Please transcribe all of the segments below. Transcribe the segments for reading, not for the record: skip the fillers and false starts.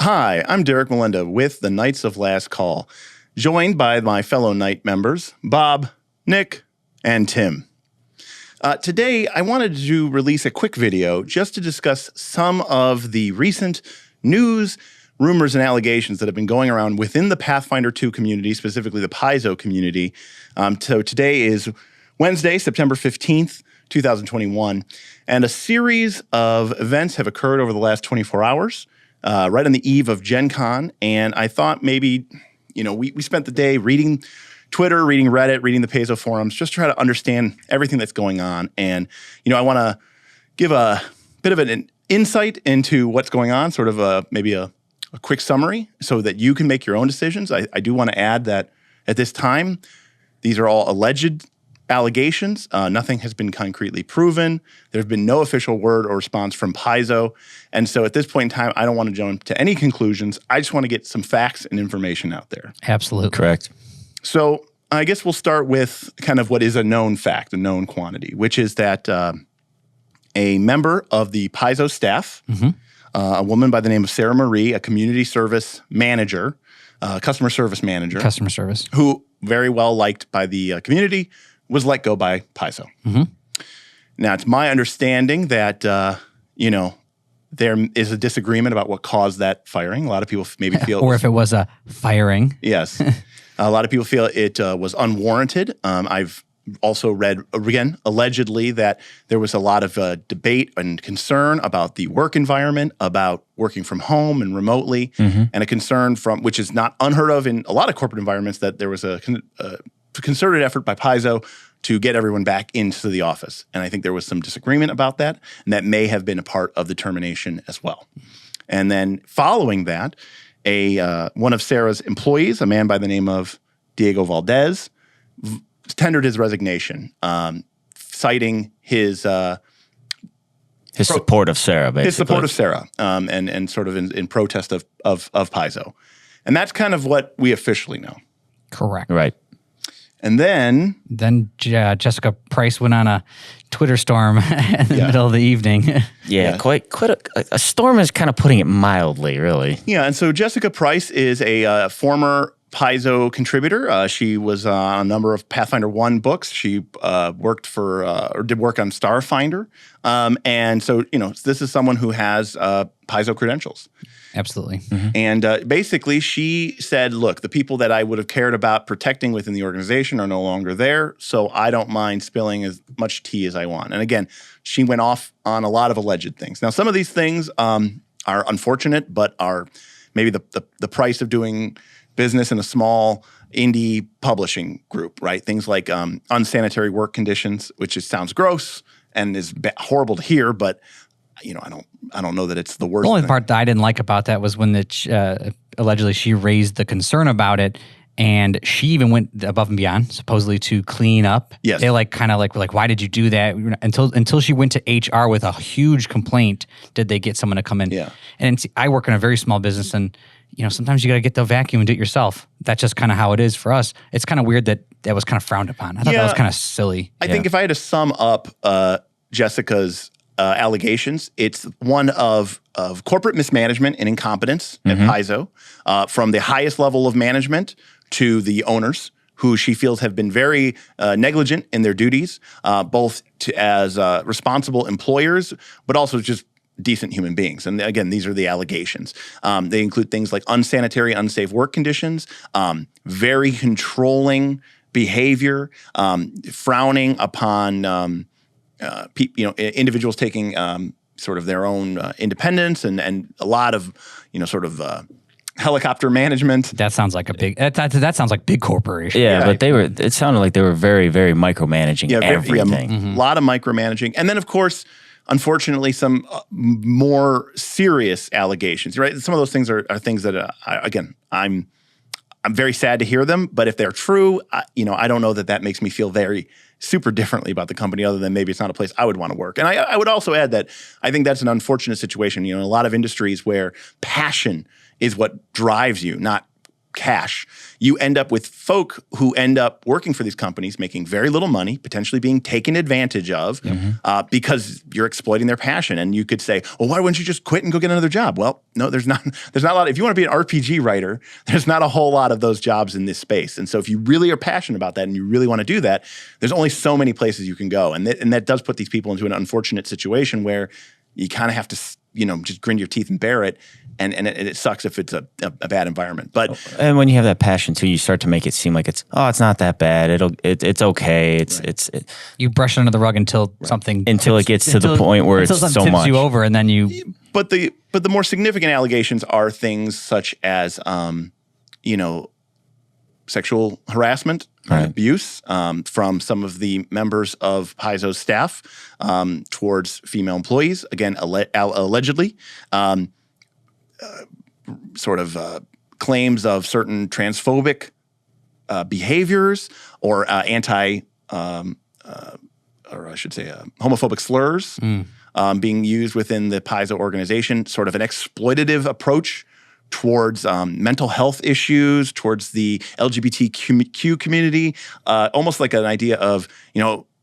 Hi, I'm Derek Melinda with the Knights of Last Call, joined by my fellow Knight members, Bob, Nick, and Tim. Today, I wanted to release a quick video just to discuss some of the recent news, rumors, and allegations that have been going around within the Pathfinder 2 community, specifically the Paizo community. So today is Wednesday, September 15th, 2021, and a series of events have occurred over the last 24 hours, right on the eve of Gen Con, and I thought maybe, we spent the day reading Twitter, reading Reddit, reading the Paizo forums, just try to understand everything that's going on. And, I want to give a bit of an insight into what's going on, sort of maybe a quick summary so that you can make your own decisions. I do want to add that at this time, these are all alleged allegations. Nothing has been concretely proven. There's been no official word or response from Paizo. And so at this point in time, I don't want to jump to any conclusions. I just want to get some facts and information out there. Absolutely. Correct. So I guess we'll start with kind of what is a known fact, a known quantity, which is that a member of the Paizo staff, a woman by the name of Sarah Marie, a community service manager, customer service manager. Customer service. Who very well liked by the community, was let go by Paizo. Now, it's my understanding that, there is a disagreement about what caused that firing. A lot of people maybe feel— Or if it was a firing. Yes. A lot of people feel it was unwarranted. I've also read, again, allegedly, that there was a lot of debate and concern about the work environment, about working from home and remotely, and a concern which is not unheard of in a lot of corporate environments, that there was a concerted effort by Paizo to get everyone back into the office. And I think there was some disagreement about that, and that may have been a part of the termination as well. And then following that, one of Sarah's employees, a man by the name of Diego Valdez, tendered his resignation, citing his support of Sarah, basically. His support of Sarah, and sort of in protest of Paizo. And that's kind of what we officially know. Correct. Right. And then Jessica Price went on a Twitter storm in the middle of the evening. Yeah, quite a storm is kind of putting it mildly, really. Yeah, and so Jessica Price is a former Paizo contributor. She was on a number of Pathfinder 1 books. She worked for, or did work on Starfinder. And so, this is someone who has Paizo credentials. Absolutely. And basically, she said, look, the people that I would have cared about protecting within the organization are no longer there, so I don't mind spilling as much tea as I want. And again, she went off on a lot of alleged things. Now, some of these things are unfortunate, but are maybe the price of doing business in a small indie publishing group, right? Things like unsanitary work conditions, which sounds gross and is horrible to hear, but I don't know that it's the worst. The only thing. part that I didn't like about that was when allegedly she raised the concern about it, and she even went above and beyond, supposedly, to clean up. Yes. They were like, why did you do that? Until she went to HR with a huge complaint, did they get someone to come in? Yeah. And I work in a very small business, and sometimes you got to get the vacuum and do it yourself. That's just kind of how it is for us. It's kind of weird that was kind of frowned upon. I thought that was kind of silly. I think if I had to sum up Jessica's allegations, it's one of corporate mismanagement and incompetence at Paizo, from the highest level of management to the owners, who she feels have been very negligent in their duties, both as responsible employers, but also just decent human beings. And again, these are the allegations. They include things like unsanitary, unsafe work conditions, very controlling behavior, frowning upon individuals taking sort of their own independence, and a lot of helicopter management. That sounds like a big. That sounds like big corporation. Yeah, but it sounded like they were very, very micromanaging everything. A lot of micromanaging, and then of course, unfortunately, some more serious allegations. Right, some of those things are things that I'm very sad to hear them, but if they're true, I don't know that makes me feel very super differently about the company, other than maybe it's not a place I would want to work. And I would also add that I think that's an unfortunate situation. In a lot of industries where passion is what drives you, not cash, you end up with folk who end up working for these companies, making very little money, potentially being taken advantage of because you're exploiting their passion. And you could say, well, why wouldn't you just quit and go get another job? Well, no, there's not a lot. If you want to be an RPG writer, there's not a whole lot of those jobs in this space. And so if you really are passionate about that and you really want to do that, there's only so many places you can go. And that does put these people into an unfortunate situation where you kind of have to, just grin your teeth and bear it. And it sucks if it's a bad environment. But and when you have that passion too, you start to make it seem like it's not that bad. It's okay. You brush it under the rug until something it gets to the point where it's so tips much you over, and then you. But the more significant allegations are things such as sexual harassment, abuse from some of the members of Paizo's staff towards female employees. Again, allegedly. Claims of certain transphobic behaviors or homophobic slurs being used within the Paizo organization, sort of an exploitative approach towards mental health issues, towards the LGBTQ community, almost like an idea of,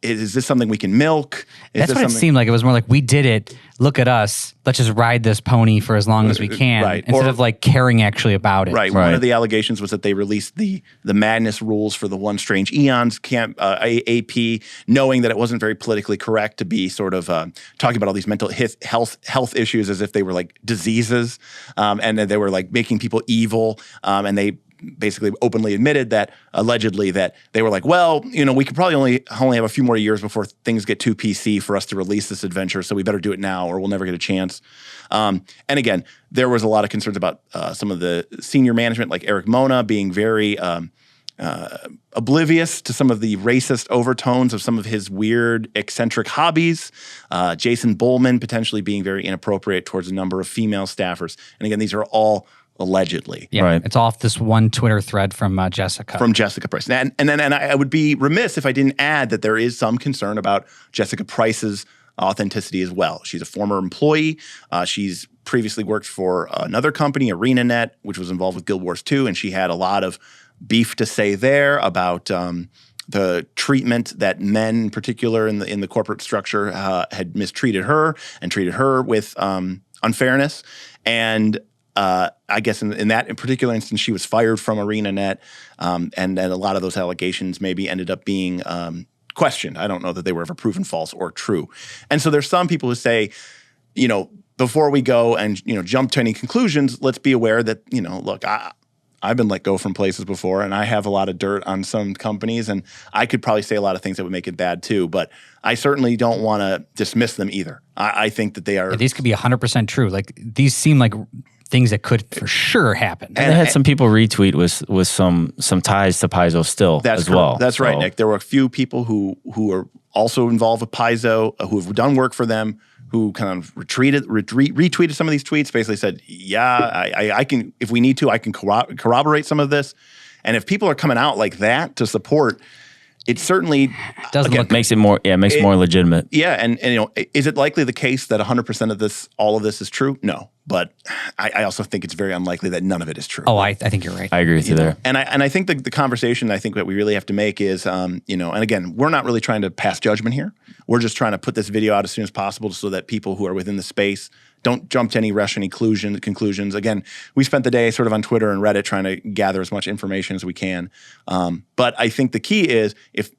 is this something we can milk? That's what it seemed like. It was more like, we did it. Look at us. Let's just ride this pony for as long as we can, instead of like caring actually about it. Right. One of the allegations was that they released the madness rules for the One Strange Eons camp AP, knowing that it wasn't very politically correct to be sort of talking about all these mental health issues as if they were like diseases, and that they were like making people evil, and they basically openly admitted that allegedly that they were like, well, we could probably only have a few more years before things get too PC for us to release this adventure, so we better do it now or we'll never get a chance. And again, there was a lot of concerns about some of the senior management, like Eric Mona, being very oblivious to some of the racist overtones of some of his weird, eccentric hobbies. Jason Bullman potentially being very inappropriate towards a number of female staffers. And again, these are all allegedly. Yeah, it's off this one Twitter thread from Jessica. From Jessica Price. And I would be remiss if I didn't add that there is some concern about Jessica Price's authenticity as well. She's a former employee. She's previously worked for another company, ArenaNet, which was involved with Guild Wars 2, and she had a lot of beef to say there about the treatment that men, in particular in the corporate structure, had mistreated her and treated her with unfairness. And I guess in that particular instance, she was fired from ArenaNet, and then a lot of those allegations maybe ended up being questioned. I don't know that they were ever proven false or true. And so there's some people who say, before we go and jump to any conclusions, let's be aware that look, I've been let go from places before, and I have a lot of dirt on some companies, and I could probably say a lot of things that would make it bad too. But I certainly don't want to dismiss them either. I think that they are. Yeah, these could be 100% true. Like, there seem like things that could for sure happen. And they had some people retweet with some ties to Paizo still as well. That's right, Nick. There were a few people who are also involved with Paizo, who have done work for them, who kind of retweeted some of these tweets, basically said, yeah, I can, if we need to, I can corroborate some of this. And if people are coming out like that to support, it certainly makes it more legitimate. Yeah, and is it likely the case that 100% of all of this is true? No, but I also think it's very unlikely that none of it is true. Oh, I think you're right. I agree with you there. And I think the conversation I think that we really have to make is, and again, we're not really trying to pass judgment here. We're just trying to put this video out as soon as possible so that people who are within the space don't jump to any rash conclusions. Again, we spent the day sort of on Twitter and Reddit trying to gather as much information as we can. But I think the key is if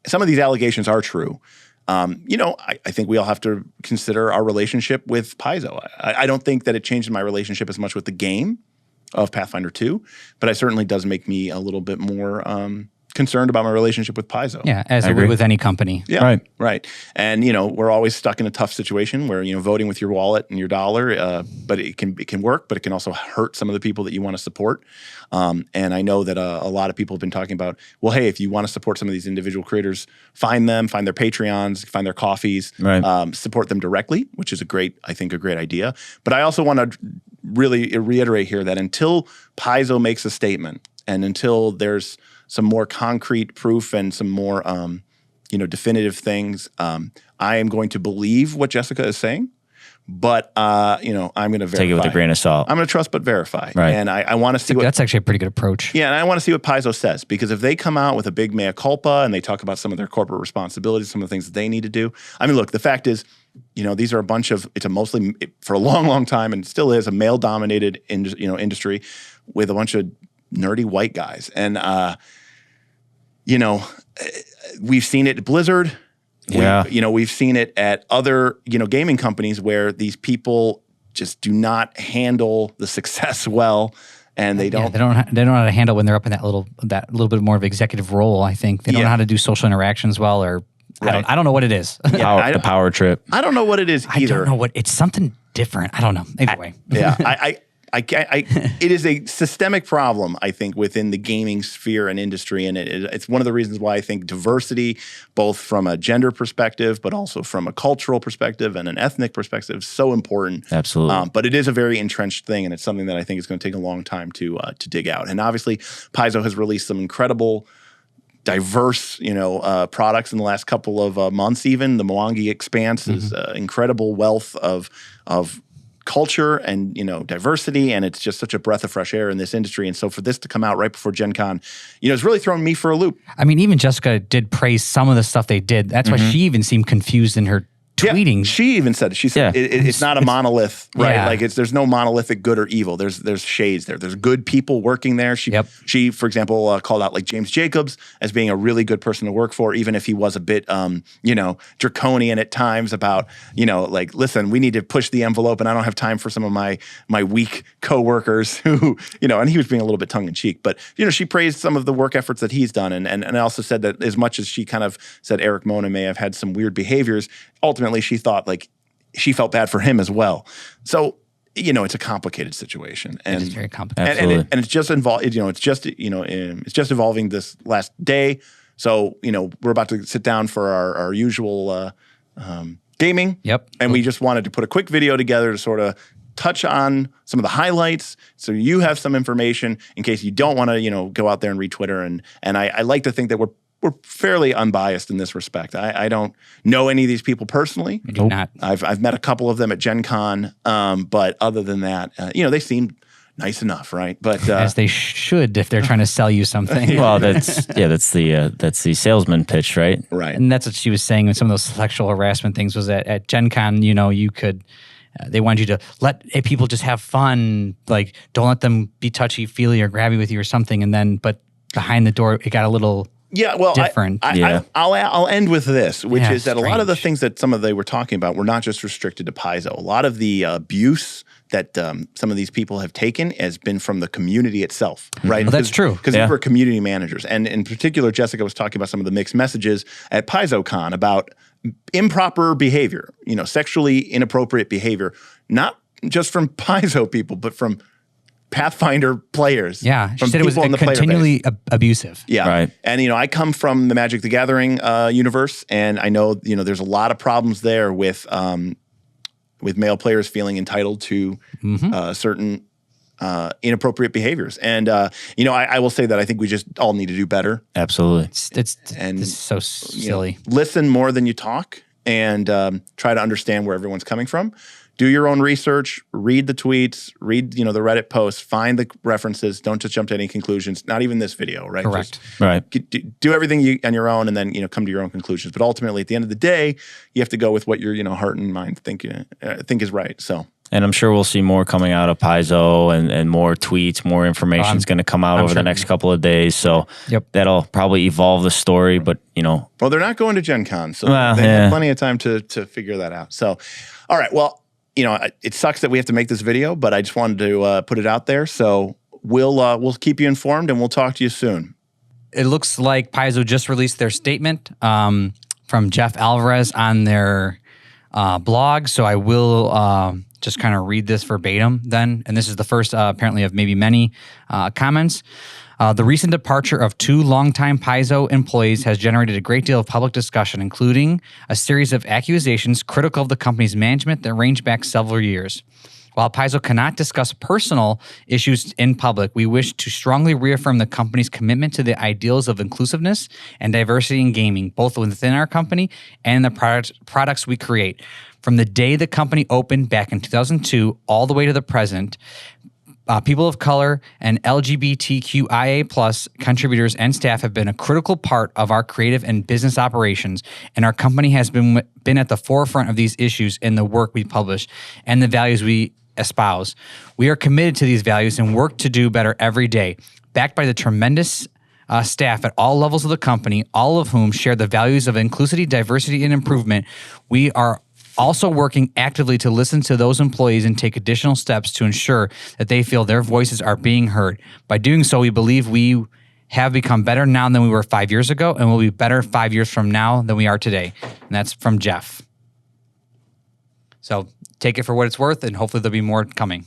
some of these allegations are true, I think we all have to consider our relationship with Paizo. I don't think that it changed my relationship as much with the game of Pathfinder 2, but it certainly does make me a little bit more concerned about my relationship with Paizo. Yeah, as it would with any company. Yeah, right. And we're always stuck in a tough situation where voting with your wallet and your dollar, but it can work, but it can also hurt some of the people that you want to support. And I know that a lot of people have been talking about, well, hey, if you want to support some of these individual creators, find their Patreons, find their coffees, support them directly, which is a great idea. But I also want to really reiterate here that until Paizo makes a statement and until there's some more concrete proof and some more, definitive things, I am going to believe what Jessica is saying. but I'm going to verify. Take it with a grain of salt. I'm going to trust but verify. Right. And I want to see what That's actually a pretty good approach. and I want to see what Paizo says, because if they come out with a big mea culpa and they talk about some of their corporate responsibilities, some of the things that they need to do. I mean, look, the fact is, these are mostly for a long, long time, and still is a male-dominated industry with a bunch of nerdy white guys. And we've seen it at Blizzard. Yeah. We've seen it at other, gaming companies where these people just do not handle the success well, and they don't. They don't know how to handle when they're up in that little bit more of executive role. I think they don't know how to do social interactions well, or I don't know what it it is. The power trip. I don't know what it is either. I don't know what it's something different. I don't know. Either way. Yeah, it is a systemic problem, I think, within the gaming sphere and industry, and it's one of the reasons why I think diversity, both from a gender perspective, but also from a cultural perspective and an ethnic perspective, is so important. Absolutely. But it is a very entrenched thing, and it's something that I think is going to take a long time to dig out. And obviously, Paizo has released some incredible, diverse, products in the last couple of months. Even the Mwangi Expanse is incredible wealth of culture and diversity, and it's just such a breath of fresh air in this industry. And so for this to come out right before Gen Con, it's really thrown me for a loop. I mean, even Jessica did praise some of the stuff they did. That's why she even seemed confused in her tweeting. Yeah, she even said it. She said it's not a monolith, right? Yeah. Like there's no monolithic good or evil. There's shades there. There's good people working there. She for example, called out like James Jacobs as being a really good person to work for, even if he was a bit draconian at times about like, listen, we need to push the envelope, and I don't have time for some of my weak coworkers who and he was being a little bit tongue in cheek, but she praised some of the work efforts that he's done, and also said that as much as she kind of said Eric Mona may have had some weird behaviors, ultimately she thought like she felt bad for him as well. So it's a complicated situation, and it's very complicated. And it's just involved. It's just evolving this last day. So we're about to sit down for our usual gaming. Yep. And we just wanted to put a quick video together to sort of touch on some of the highlights, so you have some information in case you don't want to go out there and read Twitter. And I like to think that we're fairly unbiased in this respect. I don't know any of these people personally. I do not. I've met a couple of them at Gen Con, but other than that, they seem nice enough, right? But as they should if they're trying to sell you something. Well, that's the salesman pitch, right? Right. And that's what she was saying with some of those sexual harassment things was that at Gen Con, you could. They wanted you to let people just have fun, like don't let them be touchy-feely or grabby with you or something. But behind the door, it got a little different. I'll end with this, which is that strange. a lot of the things that some of they were talking about were not just restricted to Paizo. A lot of the abuse that some of these people have taken has been from the community itself, right? Well, that's true. Because these were community managers. And in particular, Jessica was talking about some of the mixed messages at PaizoCon about improper behavior, sexually inappropriate behavior, not just from Paizo people, but from Pathfinder players. Yeah, she from said it was people in the player continually base. abusive. Yeah, right. And I come from the Magic the Gathering universe, and I know there's a lot of problems there with male players feeling entitled to certain inappropriate behaviors. And I will say that I think we just all need to do better. Absolutely. It's so silly. Listen more than you talk, and try to understand where everyone's coming from. Do your own research, read the tweets, read the Reddit posts, find the references. Don't just jump to any conclusions. Not even this video, right? Correct. Right. Do everything on your own, and then come to your own conclusions. But ultimately, at the end of the day, you have to go with what your heart and mind think is right. So. And I'm sure we'll see more coming out of Paizo and more tweets, more information is going to come out over the next couple of days. So that'll probably evolve the story. But well, they're not going to Gen Con, so they have plenty of time to figure that out. So, all right, well. It sucks that we have to make this video, but I just wanted to put it out there. So we'll keep you informed, and we'll talk to you soon. It looks like Paizo just released their statement from Jeff Alvarez on their blog. So I will just kind of read this verbatim then. And this is the first, apparently, of maybe many comments. The recent departure of two longtime Paizo employees has generated a great deal of public discussion, including a series of accusations critical of the company's management that range back several years. While Paizo cannot discuss personal issues in public, we wish to strongly reaffirm the company's commitment to the ideals of inclusiveness and diversity in gaming, both within our company and the products we create. From the day the company opened back in 2002 all the way to the present, people of color and LGBTQIA plus contributors and staff have been a critical part of our creative and business operations, and our company has been at the forefront of these issues in the work we publish and the values we espouse. We are committed to these values and work to do better every day, backed by the tremendous staff at all levels of the company, all of whom share the values of inclusivity, diversity, and improvement. We are also working actively to listen to those employees and take additional steps to ensure that they feel their voices are being heard. By doing so, we believe we have become better now than we were 5 years ago, and will be better 5 years from now than we are today. And that's from Jeff. So take it for what it's worth, and hopefully there'll be more coming.